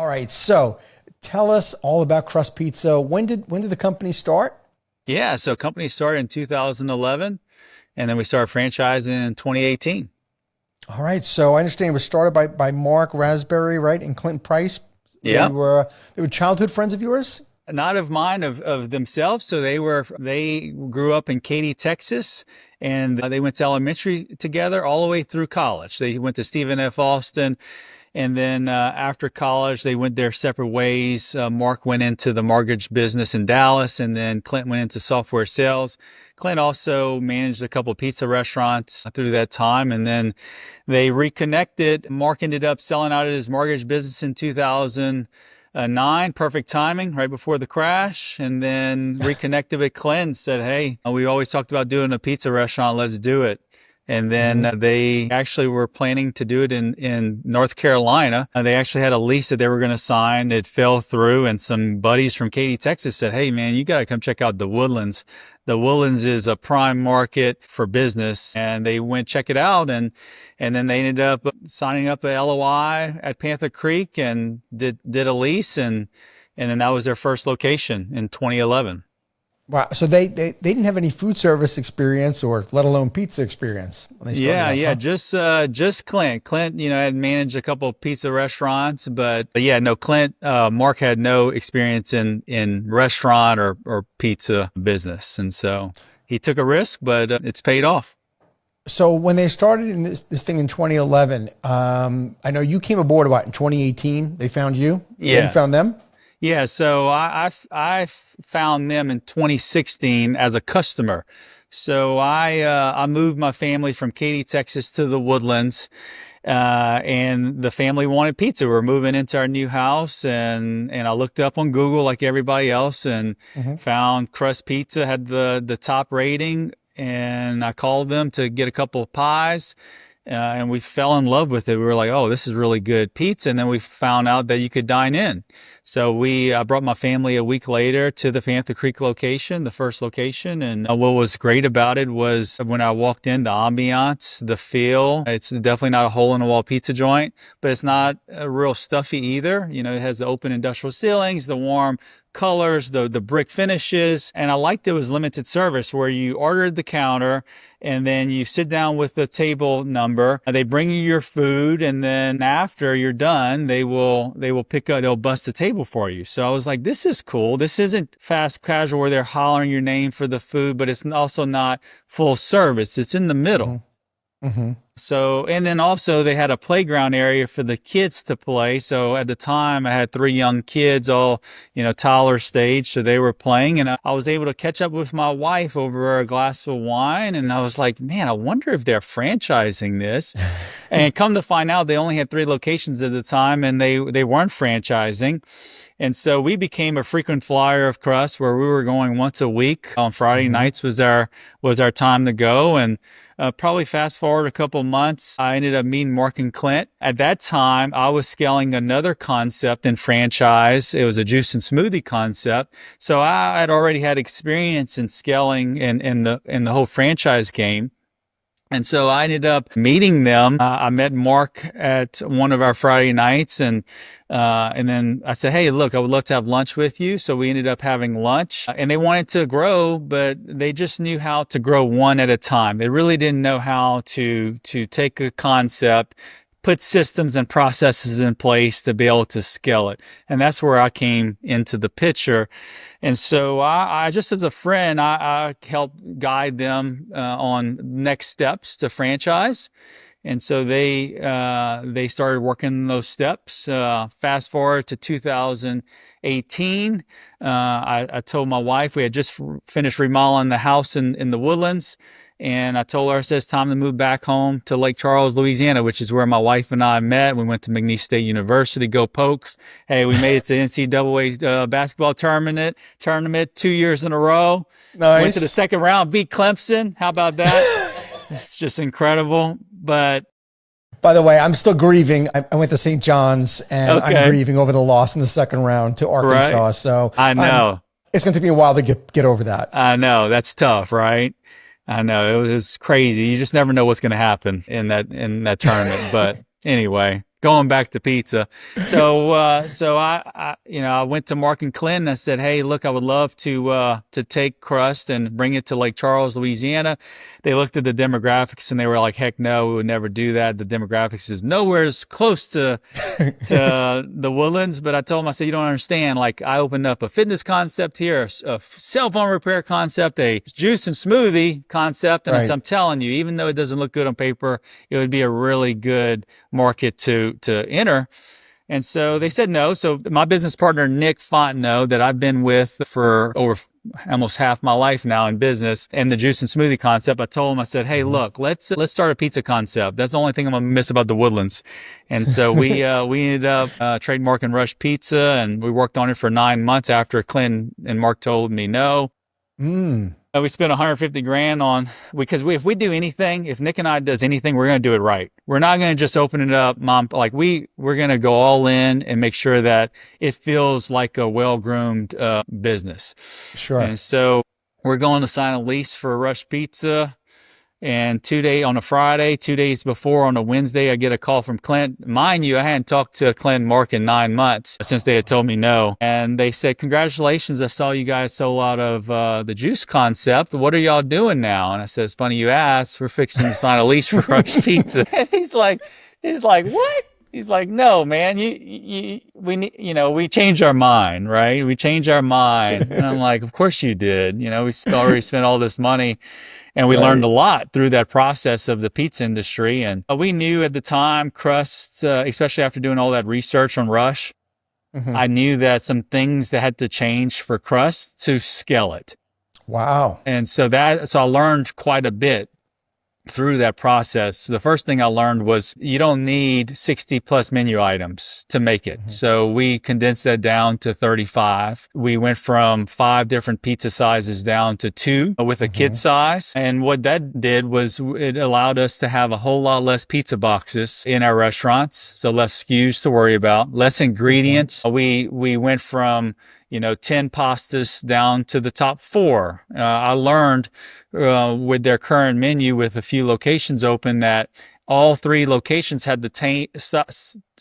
All right. So tell us all about Crust Pizza. When did the company start? Yeah, so company started in 2011, and then we started franchising in 2018. All right. So I understand it was started by Mark Raspberry, right? And Clinton Price. They Yep. were they were childhood friends of yours? Not of mine, of themselves. So they grew up in Katy, Texas, and they went to elementary together all the way through college. They went to Stephen F. Austin. And then after college, they went their separate ways. Mark went into the mortgage business in Dallas, and then Clint went into software sales. Clint also managed a couple of pizza restaurants through that time, and then they reconnected. Mark ended up selling out of his mortgage business in 2009, perfect timing, right before the crash, and then reconnected with Clint and said, "Hey, we always talked about doing a pizza restaurant. Let's do it." And then Hmm. they actually were planning to do it in North Carolina. They actually had a lease that they were going to sign. It fell through, and some buddies from Katy, Texas said, "Hey, man, you got to come check out the Woodlands. The Woodlands is a prime market for business." And they went check it out, and then they ended up signing up a LOI at Panther Creek and did a lease, and then that was their first location in 2011. Wow. So they didn't have any food service experience or let alone pizza experience when they started Yeah, out, yeah, huh? just Clint. Clint, had managed a couple of pizza restaurants, but yeah, no, Clint, Mark had no experience in restaurant or pizza business, and so he took a risk, but it's paid off. So when they started in this thing in 2011, I know you came aboard about in 2018. They found you, and then you Yes. found them. Yeah, so I found them in 2016 as a customer. So I moved my family from Katy, Texas to the Woodlands, and the family wanted pizza. We were moving into our new house, and I looked up on Google like everybody else and Hmm. found Crust Pizza had the top rating, and I called them to get a couple of pies. And we fell in love with it. We were like, "Oh, this is really good pizza." And then we found out that you could dine in. So I brought my family a week later to the Panther Creek location, the first location. And what was great about it was when I walked in, the ambiance, the feel. It's definitely not a hole in the wall pizza joint, but it's not real stuffy either. It has the open industrial ceilings, the warm colors, the brick finishes. And I liked it was limited service where you ordered the counter and then you sit down with the table number. They bring you your food, and then after you're done, they'll bust the table for you. So I was like, this is cool. This isn't fast casual where they're hollering your name for the food, but it's also not full service. It's in the Hmm. middle. Hmm. So, and then also they had a playground area for the kids to play. So at the time I had three young kids, all, toddler stage. So they were playing, and I was able to catch up with my wife over a glass of wine. And I was like, man, I wonder if they're franchising this. And come to find out they only had three locations at the time, and they weren't franchising. And so we became a frequent flyer of Crust, where we were going once a week. On Friday Hmm. nights was our time to go. And probably fast forward a couple months, I ended up meeting Mark and Clint. At that time, I was scaling another concept in franchise. It was a juice and smoothie concept. So I had already had experience in scaling in the whole franchise game. And so I ended up meeting them. I met Mark at one of our Friday nights, and then I said, "Hey, look, I would love to have lunch with you." So we ended up having lunch, and they wanted to grow, but they just knew how to grow one at a time. They really didn't know how to take a concept, put systems and processes in place to be able to scale it. And that's where I came into the picture. And so I just as a friend, I helped guide them on next steps to franchise. And so they started working those steps. Fast forward to 2018, I told my wife we had just finished remodeling the house in the Woodlands, and I told her, I said, it's time to move back home to Lake Charles, Louisiana, which is where my wife and I met. We went to McNeese State University, go Pokes. Hey, we made it to the NCAA basketball tournament 2 years in a row. Went to the Nice. second round, beat Clemson. How about that? It's just incredible. But By the way, I'm still grieving. I went to St. John's, and I'm okay, grieving over the loss in the second round to right? Arkansas. So I know. it's going to take me a while to get over that. I know. That's tough, right? I know. It was crazy. You just never know what's going to happen in that tournament. But anyway, going back to pizza. So I went to Mark and Clint and I said, hey, look, I would love to take Crust and bring it to Lake Charles, Louisiana. They looked at the demographics and they were like, heck no, we would never do that. The demographics is nowhere as close to the Woodlands. But I told them, I said, you don't understand. Like, I opened up a fitness concept here, a cell phone repair concept, a juice and smoothie concept. And I said, I'm telling you, even though it doesn't look good on paper, it would be a really good market to enter. And so they said no. So my business partner, Nick Fontenot, that I've been with for over almost half my life now in business, and the juice and smoothie concept, I told him, I said, hey, look, let's start a pizza concept. That's the only thing I'm going to miss about the Woodlands. And so we ended up trademarking Rush Pizza, and we worked on it for 9 months after Clint and Mark told me no. We spent $150,000 on, because if we do anything, if Nick and I does anything, we're going to do it right. We're not going to just open it up, we're going to go all in and make sure that it feels like a well-groomed business. Sure. And so we're going to sign a lease for Rush Pizza. And 2 days on a Friday, 2 days before on a Wednesday, I get a call from Clint. Mind you, I hadn't talked to Clint and Mark in 9 months since they had told me no. And they said, congratulations, I saw you guys sold out of the juice concept. What are y'all doing now? And I said, it's funny you asked. We're fixing to sign a lease for Rush Pizza. And he's like, what? He's like, no, man, we changed our mind, right? We changed our mind. And I'm like, of course you did. We already spent all this money, and we learned a lot through that process of the pizza industry. And we knew at the time, Crust, especially after doing all that research on Rush, I knew that some things that had to change for Crust to scale it. Wow. And so I learned quite a bit through that process. The first thing I learned was you don't need 60 plus menu items to make it. So we condensed that down to 35. We went from 5 different pizza sizes down to 2 with a kid size. And what that did was it allowed us to have a whole lot less pizza boxes in our restaurants. So less SKUs to worry about, less ingredients. We went from 10 pastas down to the top 4. I learned with their current menu with a few locations open that all 3 locations had the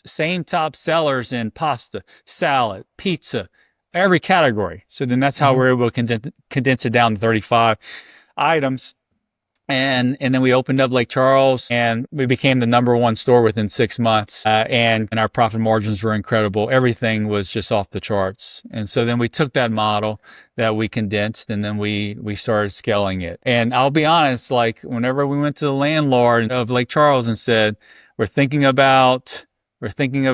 same top sellers in pasta, salad, pizza, every category. So then that's how we're able to condense it down to 35 items. And then we opened up Lake Charles, and we became the #1 store within 6 months. And our profit margins were incredible. Everything was just off the charts. And so then we took that model that we condensed, and then we started scaling it. And I'll be honest, like whenever we went to the landlord of Lake Charles and said, we're thinking about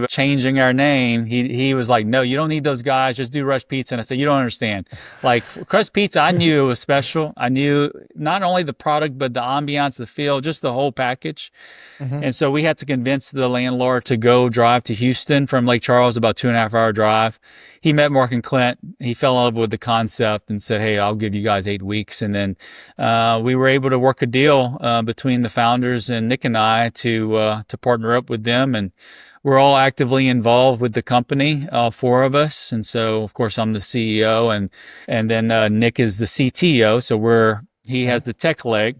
changing our name, he was like, no, you don't need those guys, just do Rush Pizza. And I said, you don't understand. Like Crust Pizza, I knew it was special. I knew not only the product, but the ambiance, the feel, just the whole package. And so we had to convince the landlord to go drive to Houston from Lake Charles, about 2.5 hour drive. He met Mark and Clint. He fell in love with the concept and said, hey, I'll give you guys 8 weeks. And then we were able to work a deal between the founders and Nick and I to partner up with them. And we're all actively involved with the company, all 4 of us. And so, of course, I'm the CEO, and then Nick is the CTO. So he has the tech leg.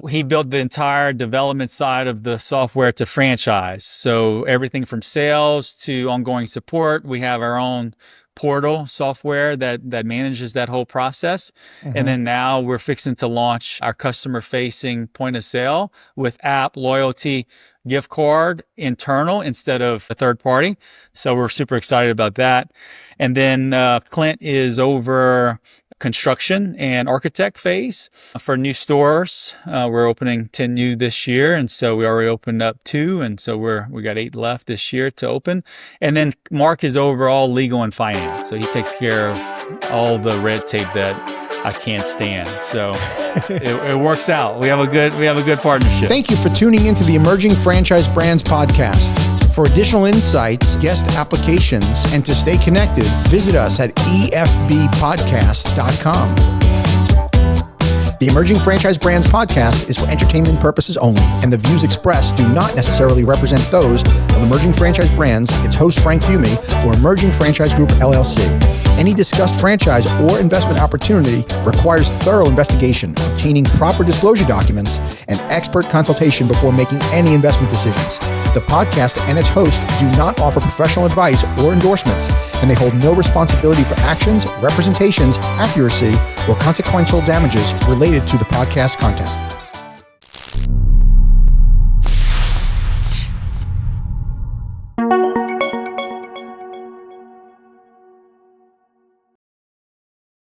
He built the entire development side of the software to franchise. So everything from sales to ongoing support. We have our own portal software that manages that whole process. And then now we're fixing to launch our customer-facing point of sale with app, loyalty, gift card, internal instead of a third party. So we're super excited about that. And then Clint is over construction and architect phase for new stores. We're opening 10 new this year. And so we already opened up 2. And so we got 8 left this year to open. And then Mark is over all legal and finance. So he takes care of all the red tape that I can't stand. So it works out. We have a good partnership. Thank you for tuning into the Emerging Franchise Brands podcast. For additional insights, guest applications, and to stay connected, visit us at efbpodcast.com. The Emerging Franchise Brands podcast is for entertainment purposes only, and the views expressed do not necessarily represent those of Emerging Franchise Brands, its host Frank Fumey, or Emerging Franchise Group LLC. Any discussed franchise or investment opportunity requires thorough investigation, obtaining proper disclosure documents, and expert consultation before making any investment decisions. The podcast and its host do not offer professional advice or endorsements, and they hold no responsibility for actions, representations, accuracy, or consequential damages related to the podcast content.